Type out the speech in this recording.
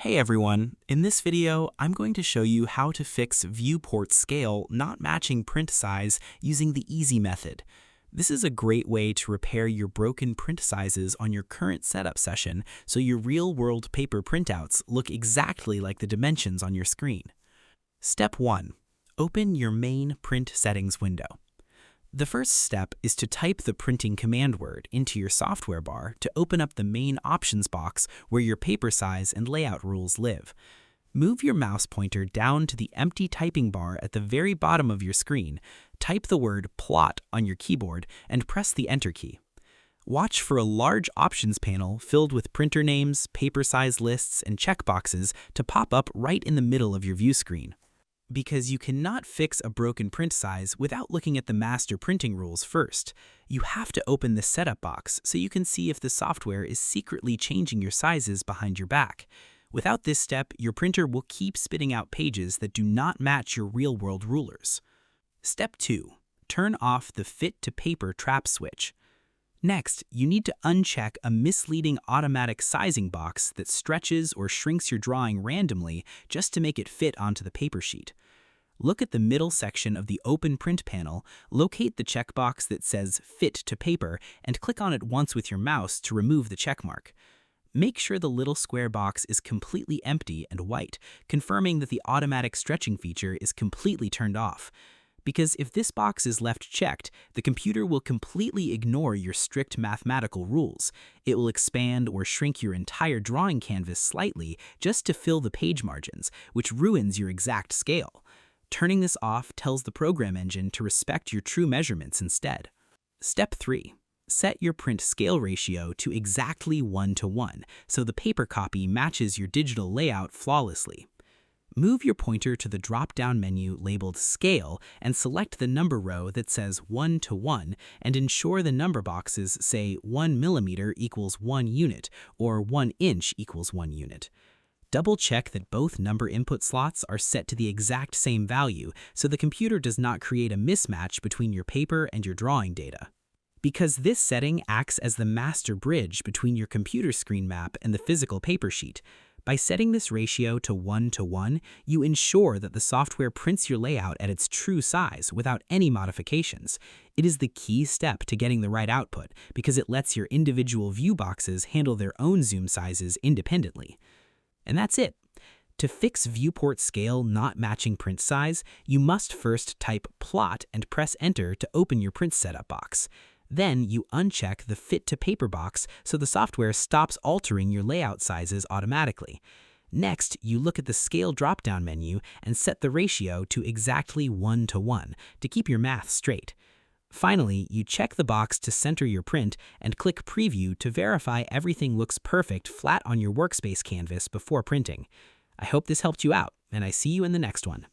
Hey everyone, in this video I'm going to show you how to fix viewport scale not matching print size using the easy method. This is a great way to repair your broken print sizes on your current setup session so your real-world paper printouts look exactly like the dimensions on your screen. Step 1. Open your main print settings window. The first step is to type the printing command word into your software bar to open up the main options box where your paper size and layout rules live. Move your mouse pointer down to the empty typing bar at the very bottom of your screen, type the word plot on your keyboard, and press the Enter key. Watch for a large options panel filled with printer names, paper size lists, and checkboxes to pop up right in the middle of your view screen. Because you cannot fix a broken print size without looking at the master printing rules first. You have to open the setup box so you can see if the software is secretly changing your sizes behind your back. Without this step, your printer will keep spitting out pages that do not match your real-world rulers. Step 2. Turn off the Fit to Paper trap switch. Next, you need to uncheck a misleading automatic sizing box that stretches or shrinks your drawing randomly just to make it fit onto the paper sheet. Look at the middle section of the Open Print panel, locate the checkbox that says Fit to Paper, and click on it once with your mouse to remove the checkmark. Make sure the little square box is completely empty and white, confirming that the automatic stretching feature is completely turned off. Because if this box is left checked, the computer will completely ignore your strict mathematical rules. It will expand or shrink your entire drawing canvas slightly just to fill the page margins, which ruins your exact scale. Turning this off tells the program engine to respect your true measurements instead. Step 3. Set your print scale ratio to exactly 1:1, so the paper copy matches your digital layout flawlessly. Move your pointer to the drop-down menu labeled Scale and select the number row that says 1:1 and ensure the number boxes say 1 millimeter equals 1 unit or 1 inch equals 1 unit. Double-check that both number input slots are set to the exact same value so the computer does not create a mismatch between your paper and your drawing data. Because this setting acts as the master bridge between your computer screen map and the physical paper sheet, by setting this ratio to 1:1, you ensure that the software prints your layout at its true size without any modifications. It is the key step to getting the right output because it lets your individual view boxes handle their own zoom sizes independently. And that's it. To fix viewport scale not matching print size, you must first type plot and press Enter to open your print setup box. Then you uncheck the Fit to Paper box so the software stops altering your layout sizes automatically. Next, you look at the Scale drop-down menu and set the ratio to exactly 1:1 to keep your math straight. Finally, you check the box to center your print and click Preview to verify everything looks perfect flat on your workspace canvas before printing. I hope this helped you out, and I see you in the next one.